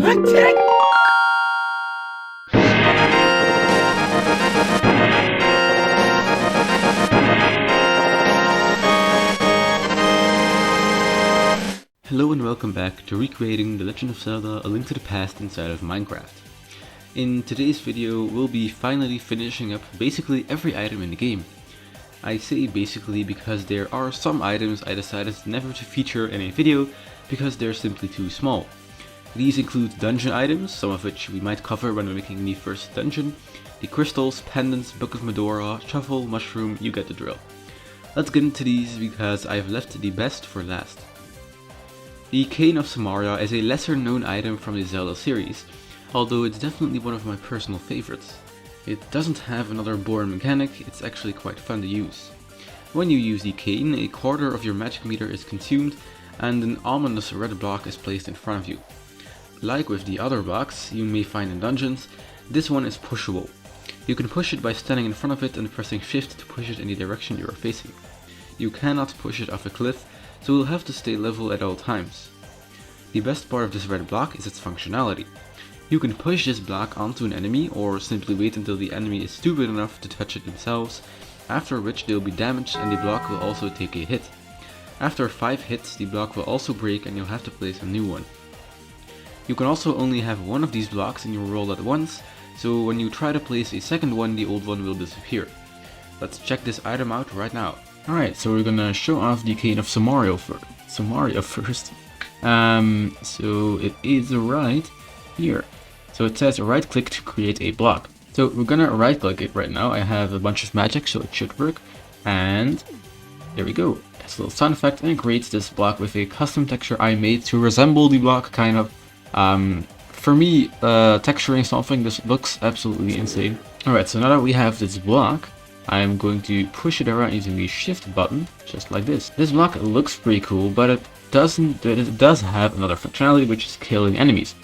Hello and welcome back to recreating The Legend of Zelda: A Link to the Past inside of Minecraft. In today's video, we'll be finally finishing up basically every item in the game. I say basically because there are some items I decided never to feature in a video because they're simply too small. These include dungeon items, some of which we might cover when we're making the first dungeon, the crystals, pendants, Book of Medora, shovel, mushroom, you get the drill. Let's get into these because I've left the best for last. The Cane of Samaria is a lesser known item from the Zelda series, although it's definitely one of my personal favorites. It doesn't have another boring mechanic, it's actually quite fun to use. When you use the cane, a quarter of your magic meter is consumed and an ominous red block is placed in front of you. Like with the other blocks you may find in dungeons, this one is pushable. You can push it by standing in front of it and pressing shift to push it in the direction you are facing. You cannot push it off a cliff, so you'll have to stay level at all times. The best part of this red block is its functionality. You can push this block onto an enemy or simply wait until the enemy is stupid enough to touch it themselves, after which they'll be damaged and the block will also take a hit. After 5 hits, the block will also break and you'll have to place a new one. You can also only have one of these blocks in your roll at once, so when you try to place a second one, the old one will disappear. Let's check this item out right now. Alright, so we're gonna show off the Cane of Samaria first. So it is right here. So it says right click to create a block. So we're gonna right click it right now. I have a bunch of magic, so it should work. And there we go. It's a little sound effect and it creates this block with a custom texture I made to resemble the block kind of. For me, texturing something, this looks absolutely insane. Alright, so now that we have this block, I'm going to push it around using the shift button, just like this. This block looks pretty cool, but it does have another functionality, which is killing enemies.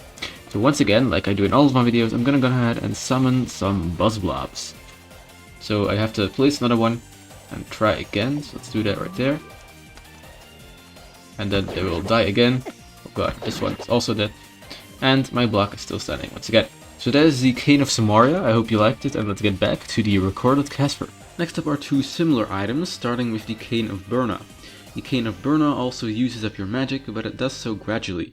So once again, like I do in all of my videos, I'm gonna go ahead and summon some buzz blobs. So I have to place another one and try again, so let's do that right there. And then they will die again. Oh god, this one is also dead. And my block is still standing once again. So that is the Cane of Samaria. I hope you liked it, and let's get back to the recorded Casper. Next up are two similar items, starting with the Cane of Burna. The Cane of Burna also uses up your magic, but it does so gradually.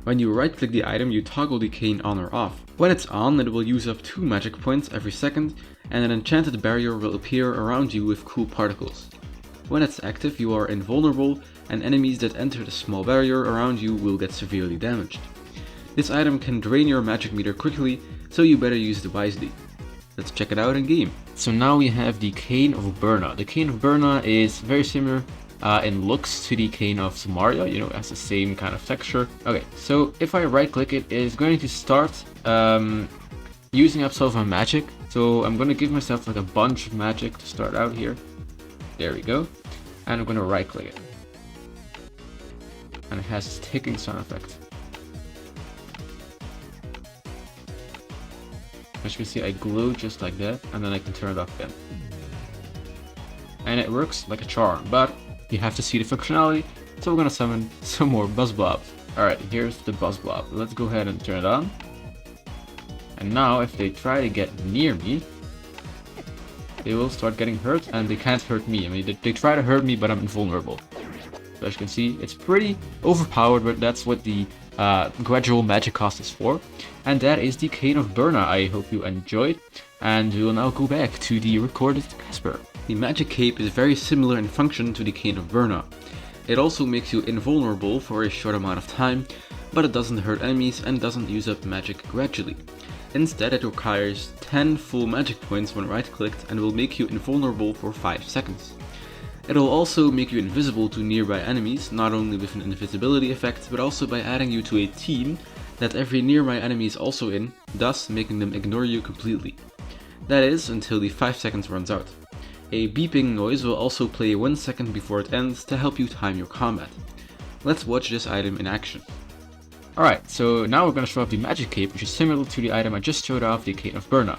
When you right click the item, you toggle the cane on or off. When it's on, it will use up 2 magic points every second, and an enchanted barrier will appear around you with cool particles. When it's active, you are invulnerable, and enemies that enter the small barrier around you will get severely damaged. This item can drain your magic meter quickly, so you better use it wisely. Let's check it out in game. So now we have the Cane of Burna. The Cane of Burna is very similar in looks to the Cane of Samaria, you know, it has the same kind of texture. Okay, so if I right click it, it's going to start using up some of my magic. So I'm going to give myself like a bunch of magic to start out here. There we go. And I'm going to right click it. And it has this ticking sound effect. As you can see, I glow just like that, and then I can turn it off again. And it works like a charm, but you have to see the functionality, so we're gonna summon some more buzz blobs. Alright, here's the buzz blob. Let's go ahead and turn it on. And now, if they try to get near me, they will start getting hurt, and they can't hurt me. I mean, they try to hurt me, but I'm invulnerable. So as you can see, it's pretty overpowered, but that's what the gradual magic cost is for. And that is the Cane of Burna. I hope you enjoyed, and we will now go back to the recorded Casper. The magic cape is very similar in function to the Cane of Burna. It also makes you invulnerable for a short amount of time, but it doesn't hurt enemies and doesn't use up magic gradually. Instead, it requires 10 full magic points when right clicked and will make you invulnerable for 5 seconds. It will also make you invisible to nearby enemies, not only with an invisibility effect, but also by adding you to a team that every nearby enemy is also in, thus making them ignore you completely. That is, until the 5 seconds runs out. A beeping noise will also play 1 second before it ends to help you time your combat. Let's watch this item in action. Alright, so now we're going to show off the magic cape, which is similar to the item I just showed off, the Cane of Burna.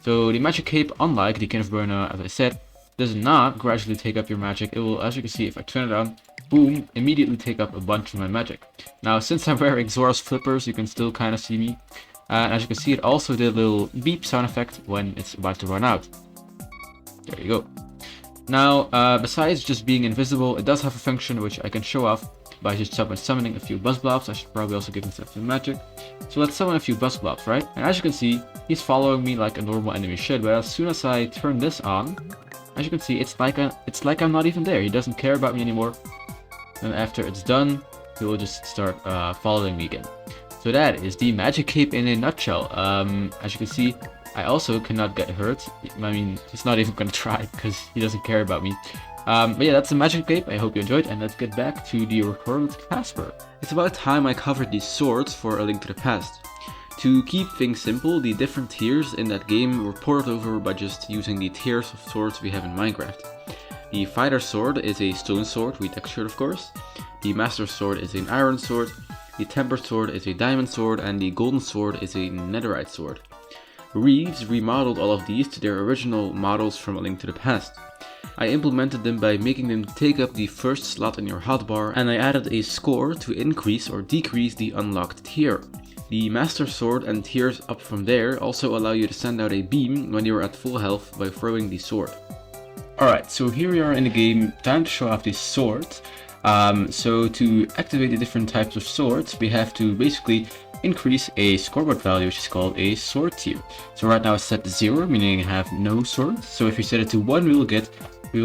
So the magic cape, unlike the Cane of Burna, as I said, does not gradually take up your magic. It will, as you can see, if I turn it on, boom, immediately take up a bunch of my magic. Now, since I'm wearing Zora's flippers, you can still kind of see me. And as you can see, it also did a little beep sound effect when it's about to run out. There you go. Now, besides just being invisible, it does have a function which I can show off by just summoning a few buzz blobs. I should probably also give myself some magic. So let's summon a few buzz blobs, right? And as you can see, he's following me like a normal enemy should, but as soon as I turn this on, as you can see, it's like I'm not even there. He doesn't care about me anymore. And after it's done, he will just start following me again. So that is the magic cape in a nutshell. As you can see, I also cannot get hurt. I mean, he's not even gonna try because he doesn't care about me. But yeah, that's the magic cape. I hope you enjoyed, and let's get back to the record with Casper. It's about time I covered these swords for A Link to the Past. To keep things simple, the different tiers in that game were ported over by just using the tiers of swords we have in Minecraft. The fighter sword is a stone sword, retextured of course. The master sword is an iron sword. The tempered sword is a diamond sword, and the golden sword is a netherite sword. Reeves remodeled all of these to their original models from A Link to the Past. I implemented them by making them take up the first slot in your hotbar, and I added a score to increase or decrease the unlocked tier. The Master Sword and tiers up from there also allow you to send out a beam when you are at full health by throwing the sword. Alright, so here we are in the game, time to show off the sword. So to activate the different types of swords, we have to basically increase a scoreboard value, which is called a sword tier. So right now it's set to 0, meaning I have no sword. So if we set it to 1, we will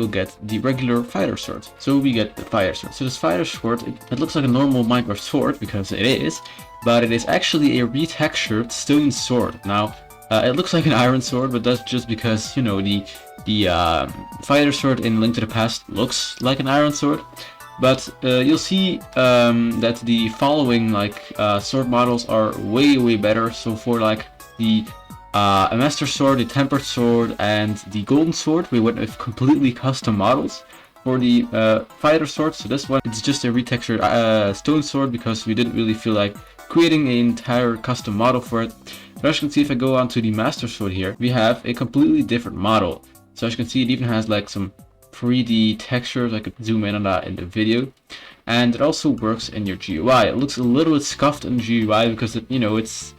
get the regular fighter sword. So we get the fighter sword. So this fighter sword, it looks like a normal Minecraft sword, because it is, but it is actually a retextured stone sword. Now, it looks like an iron sword, but that's just because, you know, the fighter sword in Link to the Past looks like an iron sword. But you'll see that the following sword models are way better. So for like the Master Sword, the Tempered Sword, and the Golden Sword, we went with completely custom models. For the Fighter Sword, so this one, it's just a retextured stone sword because we didn't really feel like creating an entire custom model for it. But as you can see, if I go on to the Master Sword here, we have a completely different model. So as you can see, it even has like some 3D textures. I could zoom in on that in the video, and it also works in your GUI. It looks a little bit scuffed in GUI because it's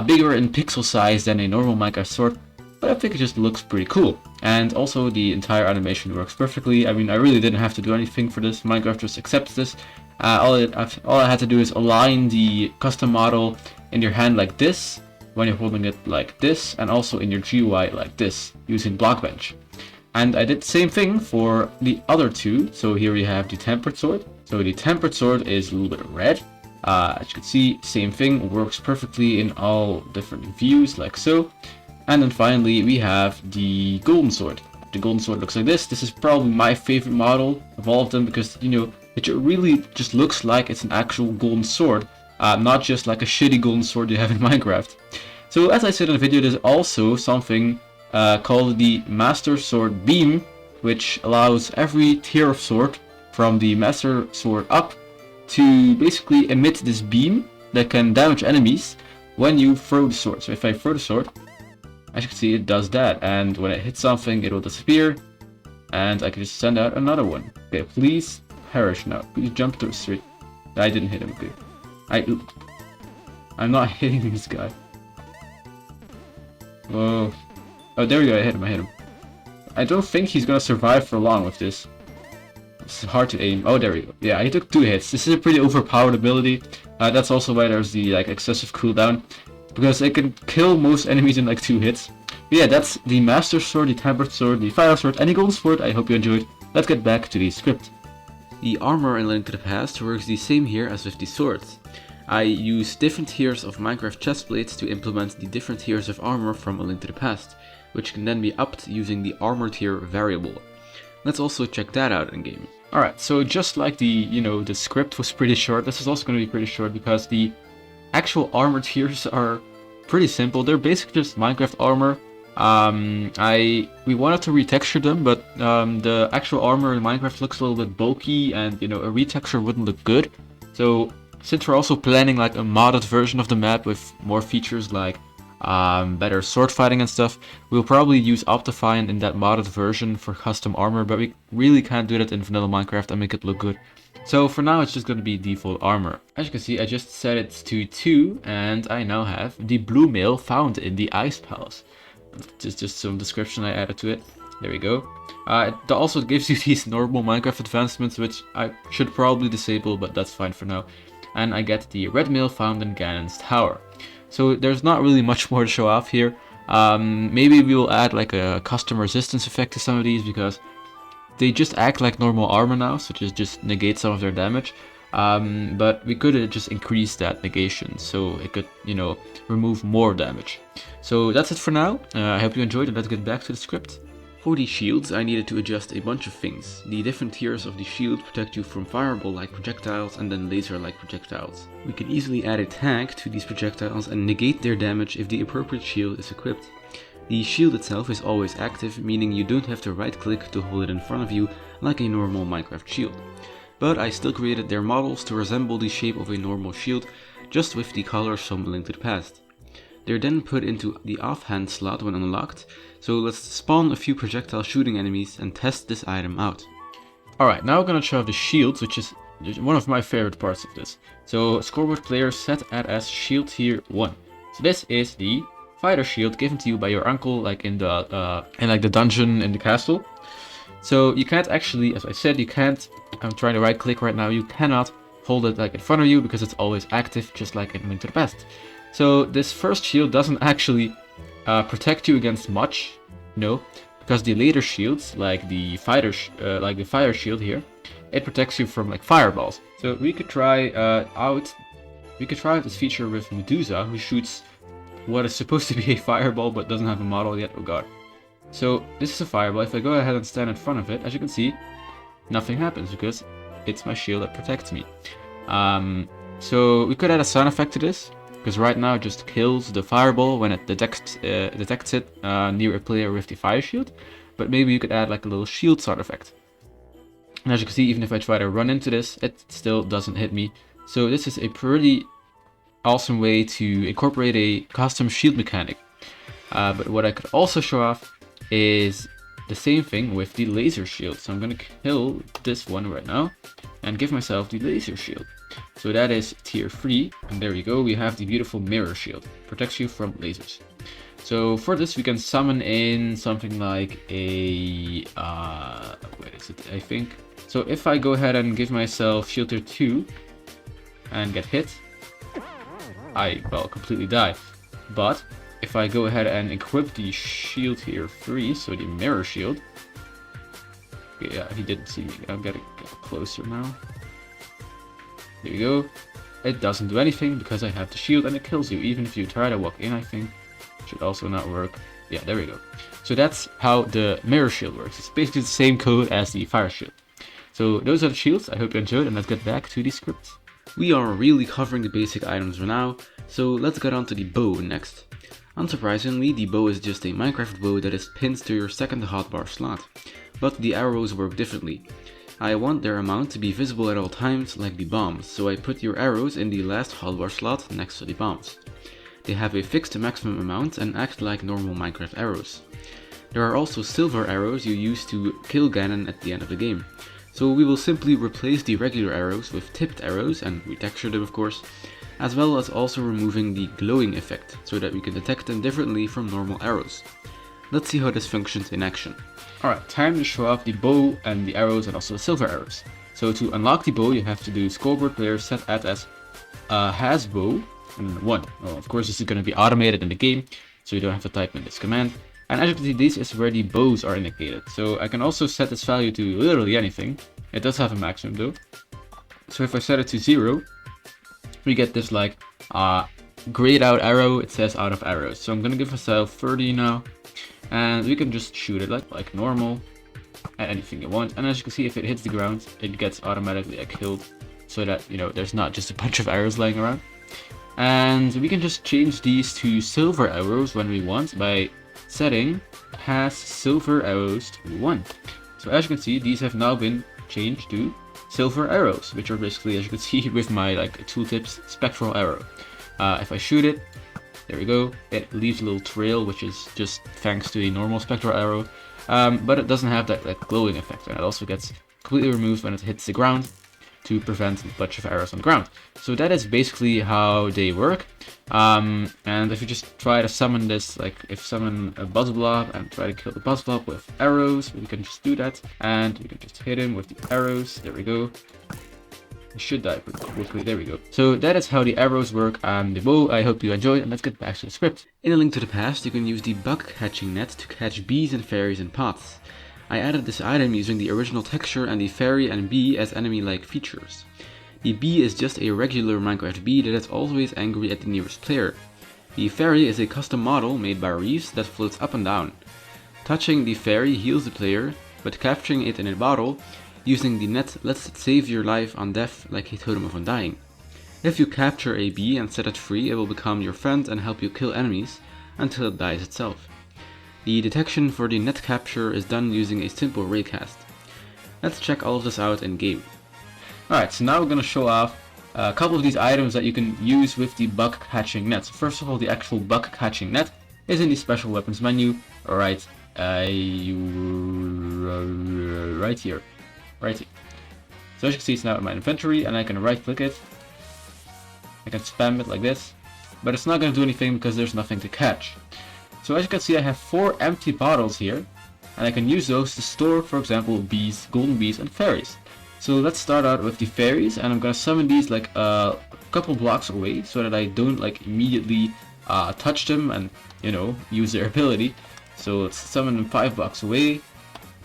bigger in pixel size than a normal Minecraft sword, but I think it just looks pretty cool. And also the entire animation works perfectly. I mean, I really didn't have to do anything for this. Minecraft just accepts this. All I had to do is align the custom model in your hand like this, when you're holding it like this, and also in your GUI like this, using Blockbench. And I did the same thing for the other two. So here we have the Tempered Sword. So the Tempered Sword is a little bit red. As you can see, same thing, works perfectly in all different views, like so. And then finally, we have the Golden Sword. The Golden Sword looks like this. This is probably my favorite model of all of them because, it really just looks like it's an actual golden sword, not just like a shitty golden sword you have in Minecraft. So as I said in the video, there's also something called the Master Sword Beam, which allows every tier of sword from the Master Sword up to basically emit this beam that can damage enemies when you throw the sword. So if I throw the sword, as you can see, it does that, and when it hits something, it will disappear, and I can just send out another one. Okay, please perish now. Please jump through the street. I didn't hit him. Okay, I'm not hitting this guy. Whoa. Oh, there we go. I hit him. I don't think he's gonna survive for long with this. It's hard to aim. Oh, there we go. Yeah, he took 2 hits. This is a pretty overpowered ability. That's also why there's the excessive cooldown, because it can kill most enemies in 2 hits. But yeah, that's the Master Sword, the Tempered Sword, the Fire Sword, and the Golden Sword. I hope you enjoyed. Let's get back to the script. The armor in Link to the Past works the same here as with the swords. I use different tiers of Minecraft chestplates to implement the different tiers of armor from A Link to the Past, which can then be upped using the armor tier variable. Let's also check that out in game. Alright, so just like the script was pretty short, this is also going to be pretty short because the actual armor tiers are pretty simple. They're basically just Minecraft armor. We wanted to retexture them, but the actual armor in Minecraft looks a little bit bulky, and a retexture wouldn't look good. So since we're also planning a modded version of the map with more features like better sword fighting and stuff, we'll probably use Optifine in that modded version for custom armor, but we really can't do that in vanilla Minecraft and make it look good. So for now it's just going to be default armor. As you can see, I just set it to 2 and I now have the blue mail found in the Ice Palace. Just some description I added to it. There we go. It also gives you these normal Minecraft advancements, which I should probably disable, but that's fine for now. And I get the red mail found in Ganon's tower. So there's not really much more to show off here. Maybe we will add like a custom resistance effect to some of these, because they just act like normal armor now, so just negate some of their damage. But we could just increase that negation, so it could, you know, remove more damage. So that's it for now. I hope you enjoyed, and let's get back to the script. For the shields, I needed to adjust a bunch of things. The different tiers of the shield protect you from fireball-like projectiles and then laser-like projectiles. We can easily add a tag to these projectiles and negate their damage if the appropriate shield is equipped. The shield itself is always active, meaning you don't have to right-click to hold it in front of you like a normal Minecraft shield. But I still created their models to resemble the shape of a normal shield, just with the colors from A Link to the Past. They're then put into the offhand slot when unlocked, so let's spawn a few projectile shooting enemies and test this item out. Alright, now I'm gonna show off the shields, which is one of my favorite parts of this. So scoreboard player set at as shield tier 1. So this is the fighter shield given to you by your uncle, like in the dungeon in the castle. So you can't actually, as I said, you can't, I'm trying to right click right now, you cannot hold it like in front of you because it's always active, just like in Link to the Past. So this first shield doesn't actually protect you against much, no, because the later shields, like the fire shield here, it protects you from like fireballs. So we could try out this feature with Medusa, who shoots what is supposed to be a fireball but doesn't have a model yet. Oh god. So this is a fireball. If I go ahead and stand in front of it, as you can see, nothing happens because it's my shield that protects me. So we could add a sound effect to this, because right now it just kills the fireball when it detects it near a player with the fire shield. But maybe you could add like a little shield sound effect. And as you can see, even if I try to run into this, it still doesn't hit me. So this is a pretty awesome way to incorporate a custom shield mechanic. But what I could also show off is the same thing with the laser shield. So I'm gonna kill this one right now and give myself the laser shield. So that is tier 3, and there we go, we have the beautiful mirror shield. Protects you from lasers. So for this we can summon in something like a what is it, I think. So if I go ahead and give myself shield tier 2 and get hit, I, well, completely die. But if I go ahead and equip the shield tier 3, so the mirror shield, yeah, he didn't see me, I'm getting closer now. There you go. It doesn't do anything because I have the shield, and it kills you even if you try to walk in, I think. Should also not work. Yeah, there we go. So that's how the mirror shield works. It's basically the same code as the fire shield. So those are the shields. I hope you enjoyed, and let's get back to the script. We are really covering the basic items for now, so let's get on to the bow next. Unsurprisingly, the bow is just a Minecraft bow that is pinned to your second hotbar slot, but the arrows work differently. I want their amount to be visible at all times, like the bombs, so I put your arrows in the last hotbar slot next to the bombs. They have a fixed maximum amount and act like normal Minecraft arrows. There are also silver arrows you use to kill Ganon at the end of the game. So we will simply replace the regular arrows with tipped arrows, and retexture them of course, as well as also removing the glowing effect, so that we can detect them differently from normal arrows. Let's see how this functions in action. Alright, time to show off the bow and the arrows and also the silver arrows. So to unlock the bow, you have to do scoreboard player set at as has bow and 1. Well, of course this is going to be automated in the game, so you don't have to type in this command. And as you can see, this is where the bows are indicated. So I can also set this value to literally anything. It does have a maximum though. So if I set it to 0, we get this like grayed out arrow. It says out of arrows. So I'm gonna give myself 30 now, and we can just shoot it like normal at anything you want. And as you can see, if it hits the ground, it gets automatically killed, so that, you know, there's not just a bunch of arrows lying around. And we can just change these to silver arrows when we want by setting has silver arrows to 1. So as you can see, these have now been changed to silver arrows, which are basically, as you can see with my like tooltips, spectral arrow. If I shoot it, there we go, it leaves a little trail, which is just thanks to a normal spectral arrow, but it doesn't have that glowing effect, and it also gets completely removed when it hits the ground. to prevent a bunch of arrows on the ground. So that is basically how they work. And if you just try to summon this, like if summon a buzz blob and try to kill the buzz blob with arrows, we can just do that, and we can just hit him with the arrows. There we go. He should die pretty quickly. There we go. So that is how the arrows work and the bow. I hope you enjoyed, and let's get back to the script. In A Link to the Past, you can use the bug catching net to catch bees and fairies in pots. I added this item using the original texture and the fairy and bee as enemy-like features. The bee is just a regular Minecraft bee that is always angry at the nearest player. The fairy is a custom model made by Reeves that floats up and down. Touching the fairy heals the player, but capturing it in a bottle using the net lets it save your life on death like a totem of undying. If you capture a bee and set it free, it will become your friend and help you kill enemies until it dies itself. The detection for the net capture is done using a simple raycast. Let's check all of this out in game. Alright, so now we're going to show off a couple of these items that you can use with the bug catching net. So first of all, the actual bug catching net is in the special weapons menu, right here. Right here. So as you can see, it's now in my inventory, and I can right click it. I can spam it like this, but it's not going to do anything because there's nothing to catch. So as you can see, I have 4 empty bottles here, and I can use those to store, for example, bees, golden bees, and fairies. So let's start out with the fairies, and I'm going to summon these like a couple blocks away so that I don't like immediately touch them and, you know, use their ability. So let's summon them 5 blocks away.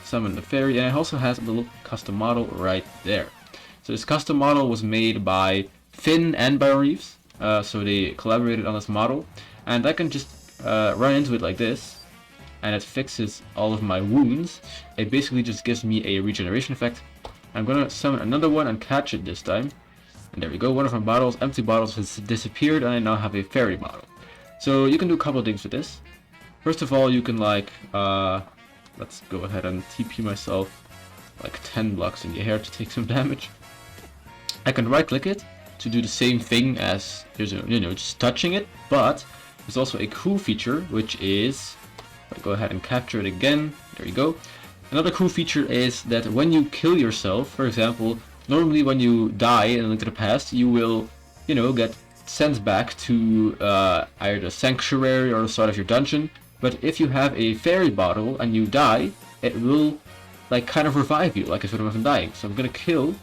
Summon the fairy, and it also has a little custom model right there. So this custom model was made by Finn and by Reeves, so they collaborated on this model, and I can just run into it like this, and it fixes all of my wounds. It basically just gives me a regeneration effect. I'm gonna summon another one and catch it this time, and there we go. One of my bottles, empty bottles, has disappeared, and I now have a fairy model. So you can do a couple of things with this. First of all, you can like let's go ahead and TP myself like 10 blocks in the air to take some damage. I can right click it to do the same thing as, you know, just touching it, but there's also a cool feature, which is, I'll go ahead and capture it again. There you go. Another cool feature is that when you kill yourself, for example, normally when you die in A Link to the Past, you will, you know, get sent back to either the sanctuary or the start of your dungeon. But if you have a fairy bottle and you die, it will like kind of revive you, like a totem of undying. So I'm gonna kill,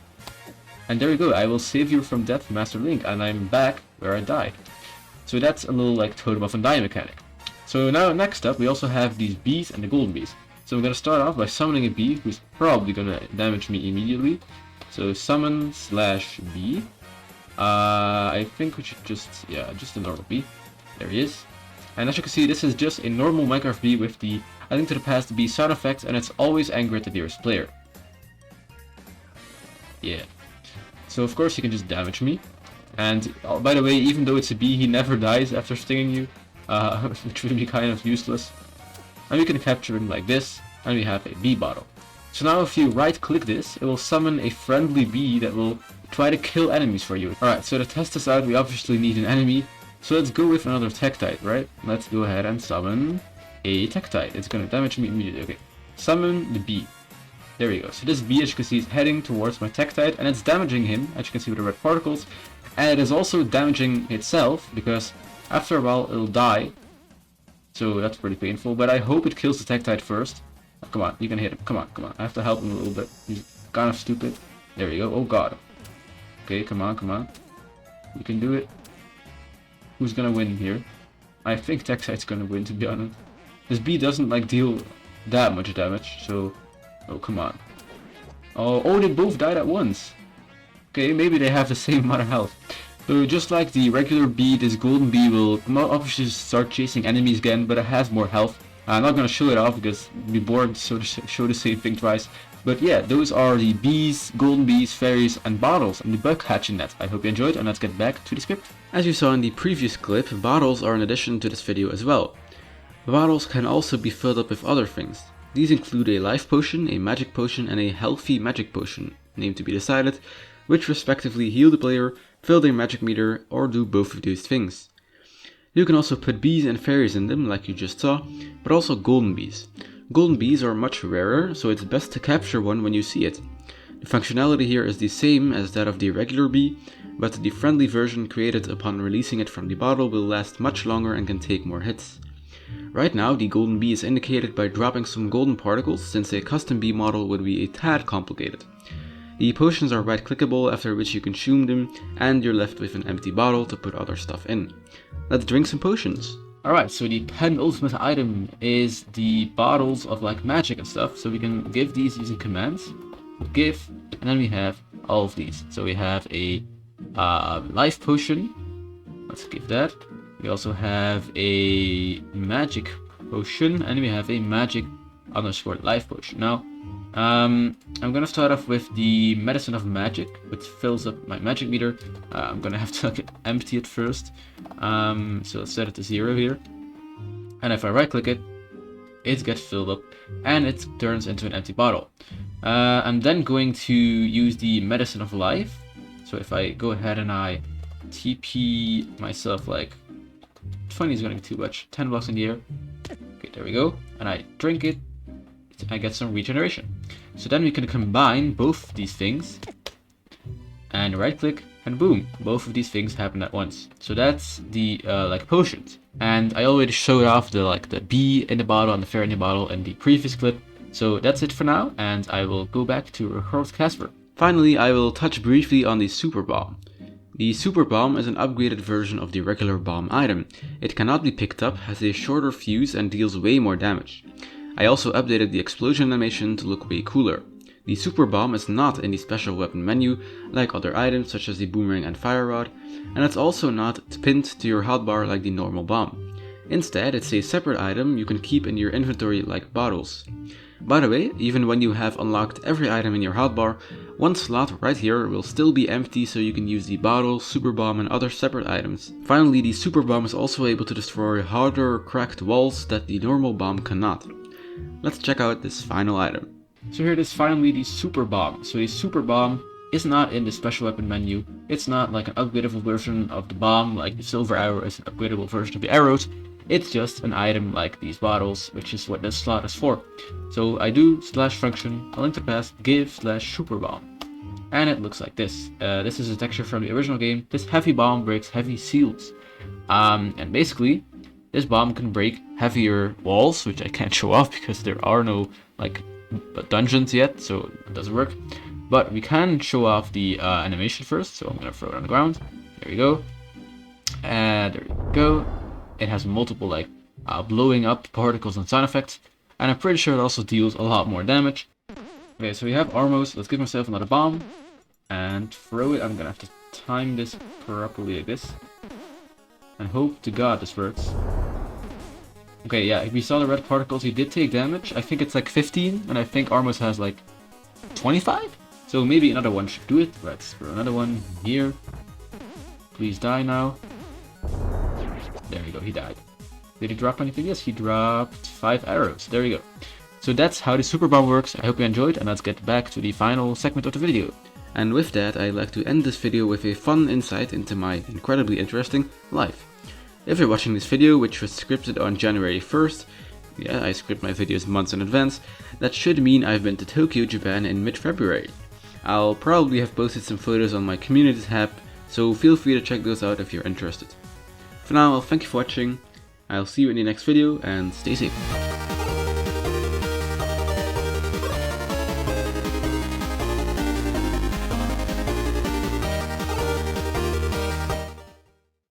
and there you go. I will save you from death, Master Link, and I'm back where I died. So that's a little like totem of undying mechanic. So now next up, we also have these bees and the golden bees. So I'm gonna start off by summoning a bee who's probably gonna damage me immediately. So summon / bee. I think we should just a normal bee. There he is. And as you can see, this is just a normal Minecraft bee with the A Link to the Past bee sound effect, and it's always angry at the nearest player. Yeah. So of course he can just damage me. And by the way, even though it's a bee, he never dies after stinging you, which would be kind of useless. And we can capture him like this, and we have a bee bottle. So now if you right click this, it will summon a friendly bee that will try to kill enemies for you. Alright, so to test this out, we obviously need an enemy. So let's go with another Tektite, right? Let's go ahead and summon a Tektite. It's gonna damage me immediately. Okay, summon the bee. There we go. So this bee, as you can see, is heading towards my Tektite, and it's damaging him, as you can see with the red particles. And it is also damaging itself, because after a while it'll die. So that's pretty painful, but I hope it kills the Tektite first. Oh, come on, you can hit him. Come on, come on. I have to help him a little bit. He's kind of stupid. There we go. Oh god. Okay, come on, come on. You can do it. Who's gonna win here? I think Tektite's gonna win, to be honest. This bee doesn't like deal that much damage, so... Oh, come on. Oh, they both died at once. Okay, maybe they have the same amount of health. So just like the regular bee, this golden bee will obviously start chasing enemies again, but it has more health. I'm not gonna show it off because it'd be boring to show the same thing twice. But yeah, those are the bees, golden bees, fairies, and bottles, and the bug hatching net. I hope you enjoyed, and let's get back to the script. As you saw in the previous clip, bottles are an addition to this video as well. Bottles can also be filled up with other things. These include a life potion, a magic potion, and a healthy magic potion, name to be decided, which respectively heal the player, fill their magic meter, or do both of these things. You can also put bees and fairies in them, like you just saw, but also golden bees. Golden bees are much rarer, so it's best to capture one when you see it. The functionality here is the same as that of the regular bee, but the friendly version created upon releasing it from the bottle will last much longer and can take more hits. Right now, the golden bee is indicated by dropping some golden particles, since a custom bee model would be a tad complicated. The potions are right clickable, after which you consume them, and you're left with an empty bottle to put other stuff in. Let's drink some potions. Alright, so the penultimate item is the bottles of like magic and stuff, so we can give these using commands. Give, and then we have all of these. So we have a life potion. Let's give that. We also have a magic potion, and we have a magic _ life potion. Now, I'm gonna start off with the medicine of magic, which fills up my magic meter. I'm gonna have to like, empty it first. So let's set it to 0 here. And if I right click it, it gets filled up and it turns into an empty bottle. I'm then going to use the medicine of life. So if I go ahead and I TP myself, like 20 is going to be too much, 10 blocks in the air. Okay, there we go. And I drink it, I get some regeneration. So then we can combine both these things and right click and boom, both of these things happen at once. So that's the like potions. And I already showed off the bee in the bottle and the fairy in the bottle in the previous clip. So that's it for now, and I will go back to record Casper. Finally, I will touch briefly on the super bomb. The super bomb is an upgraded version of the regular bomb item. It cannot be picked up, has a shorter fuse and deals way more damage. I also updated the explosion animation to look way cooler. The super bomb is not in the special weapon menu like other items such as the boomerang and fire rod, and it's also not pinned to your hotbar like the normal bomb. Instead, it's a separate item you can keep in your inventory like bottles. By the way, even when you have unlocked every item in your hotbar, one slot right here will still be empty, so you can use the bottle, super bomb and other separate items. Finally, the super bomb is also able to destroy harder cracked walls that the normal bomb cannot. Let's check out this final item. So here it is, finally the super bomb. So the super bomb is not in the special weapon menu. It's not like an upgradable version of the bomb, like the silver arrow is an upgradable version of the arrows. It's just an item like these bottles, which is what this slot is for. So I do /function, a link to pass, give /super bomb. And it looks like this. This is a texture from the original game. This heavy bomb breaks heavy seals. And basically, this bomb can break heavier walls, which I can't show off because there are no like dungeons yet, so it doesn't work. But we can show off the animation first, so I'm gonna throw it on the ground. There we go. And there we go. It has multiple like blowing up particles and sound effects, and I'm pretty sure it also deals a lot more damage. Okay, so we have Armos. Let's give myself another bomb and throw it. I'm gonna have to time this properly like this, and hope to God this works. Okay, yeah, we saw the red particles. He did take damage. I think it's like 15, and I think Armos has like 25. So maybe another one should do it. Let's throw another one here. Please die now. There we go, he died. Did he drop anything? Yes, he dropped 5 arrows. There we go. So that's how the super bomb works. I hope you enjoyed, and let's get back to the final segment of the video. And with that, I'd like to end this video with a fun insight into my incredibly interesting life. If you're watching this video, which was scripted on January 1st, yeah, I script my videos months in advance, that should mean I've been to Tokyo, Japan in mid-February. I'll probably have posted some photos on my community tab, so feel free to check those out if you're interested. For now, I'll thank you for watching, I'll see you in the next video, and stay safe.